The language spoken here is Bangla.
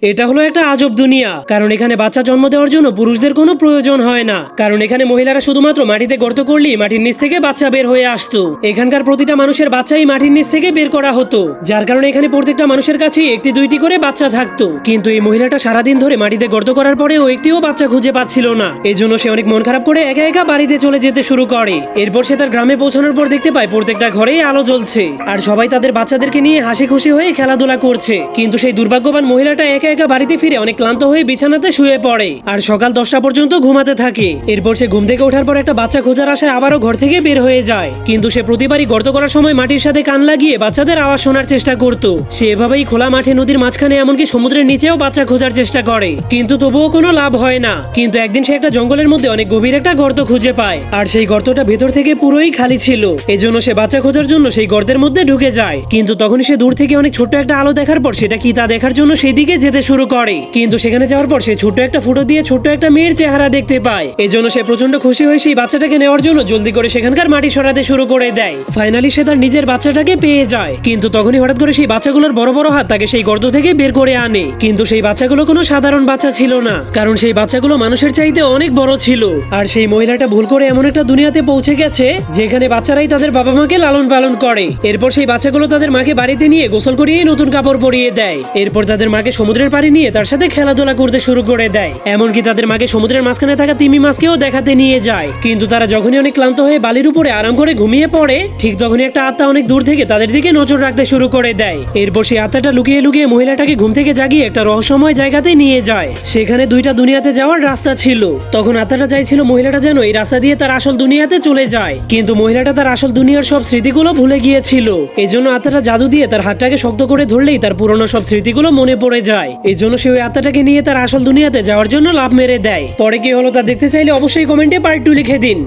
এটা হলো একটা আজব দুনিয়া, কারণ এখানে বাচ্চা জন্ম দেওয়ার জন্য পুরুষদের কোনো প্রয়োজন হয় না। কারণ এখানে মহিলারা শুধুমাত্র মাটিতে গর্ত করলেই মাটির নিচ থেকে বাচ্চা বের হয়ে আসতো। এখানকার প্রতিটা মানুষের বাচ্চাই মাটির নিচ থেকে বের করা হতো, যার কারণে এখানে প্রত্যেকটা মানুষের কাছেই একটি দুইটি করে বাচ্চা থাকতো। কিন্তু এই মহিলাটা সারাদিন ধরে মাটিতে গর্ত করার পরেও একটিও বাচ্চা খুঁজে পাচ্ছিল না। এজন্য সে অনেক মন খারাপ করে একা একা বাড়িতে চলে যেতে শুরু করে। এরপর সে তার গ্রামে পৌঁছানোর পর দেখতে পায় প্রত্যেকটা ঘরেই আলো জ্বলছে, আর সবাই তাদের বাচ্চাদেরকে নিয়ে হাসি খুশি হয়ে খেলাধুলা করছে। কিন্তু সেই দুর্ভাগ্যবান মহিলাটা একা একা বাড়িতে ফিরে অনেক ক্লান্ত হয়ে বিছানাতে শুয়ে পড়ে আর সকাল 10টা পর্যন্ত ঘুমাতে থাকে। এরপর সে ঘুম থেকে ওঠার পর একটা বাচ্চা খোঁজার আশায় আবারও ঘর থেকে বের হয়ে যায়। কিন্তু সে প্রতিবারই গর্ত করার সময় মাটির সাথে কান লাগিয়ে বাচ্চাদের আওয়াজ শোনার চেষ্টা করত। সে এভাবেই খোলা মাঠে, নদীর মাঝখানে, এমনকি সমুদ্রের নিচেও বাচ্চা খোঁজার চেষ্টা করে, কিন্তু তবুও কোনো লাভ হয় না। কিন্তু একদিন সে একটা জঙ্গলের মধ্যে অনেক গভীর একটা গর্ত খুঁজে পায়, আর সেই গর্তটা ভেতর থেকে পুরোই খালি ছিল। এজন্য সে বাচ্চা খোঁজার জন্য সেই গর্তের মধ্যে ঢুকে যায়। কিন্তু তখনই সে দূর থেকে অনেক ছোট্ট একটা আলো দেখার পর সেটা কি তা দেখার জন্য সেই দিকে যেতে শুরু করে। কিন্তু সেখানে যাওয়ার পর সে ছোট্ট একটা ফুটো দিয়ে ছোট্ট একটা মেয়ের চেহারা দেখতে পায়। এজন্য সে প্রচন্ড খুশি হয়ে সেই বাচ্চাটাকে নেওয়ার জন্য জলদি করে সেখানকার মাটি সরাতে শুরু করে দেয়। ফাইনালি সে তার নিজের বাচ্চাটাকে পেয়ে যায়। কিন্তু তখনই হঠাৎ করে সেই বাচ্চাগুলোর বড় বড় হাত তাকে সেই গর্ত থেকে বের করে আনে। কিন্তু সেই বাচ্চাগুলো কোনো সাধারণ বাচ্চা ছিল না, কারণ সেই বাচ্চাগুলো মানুষের চাইতে অনেক বড় ছিল। আর সেই মহিলাটা ভুল করে এমন একটা দুনিয়াতে পৌঁছে গেছে যেখানে বাচ্চারাই তাদের বাবা মাকে লালন পালন করে। এরপর সেই বাচ্চাগুলো তাদের মাকে বাড়িতে নিয়ে গোসল করিয়ে নতুন কাপড় পরিয়ে দেয়। এরপর তাদের মাকে সমুদ্রের পাড়ে নিয়ে তার সাথে খেলাধুলা করতে শুরু করে দেয়। এমনকি তাদের মাকে সমুদ্রের মাঝখানে থাকা তিমি মাছকেও দেখাতে নিয়ে যায়। কিন্তু তারা যখনই অনেক ক্লান্ত হয়ে বালির উপরে আরাম করে ঘুমিয়ে পড়ে, ঠিক তখনই একটা আত্মা অনেক দূর থেকে তাদের দিকে নজর রাখতে শুরু করে দেয়। এরপর সেই আত্মাটা লুকিয়ে লুকিয়ে মহিলাটাকে ঘুম থেকে জাগিয়ে একটা রহস্যময় জায়গাতে নিয়ে যায়। সেখানে দুইটা দুনিয়াতে যাওয়ার রাস্তা ছিল। তখন আত্মাটা চাইছিল মহিলাটা যেন এই রাস্তা দিয়ে তার আসল দুনিয়াতে চলে যায়, কিন্তু মহিলাটা তার আসল দুনিয়ার সব স্মৃতিগুলো ভুলে গিয়েছিল। এজন্য আত্মাটা জাদু দিয়ে তার হাতটাকে শক্ত করে ধরলেই তার পুরনো সব স্মৃতিগুলো মনে পড়ে যায়। এই জন্য সে ওই আত্মাটাকে নিয়ে তার আসল দুনিয়াতে যাওয়ার জন্য লাফ মেরে দেয়। পরে কি হলো তা দেখতে চাইলে অবশ্যই কমেন্টে পার্ট 2 লিখে দিন।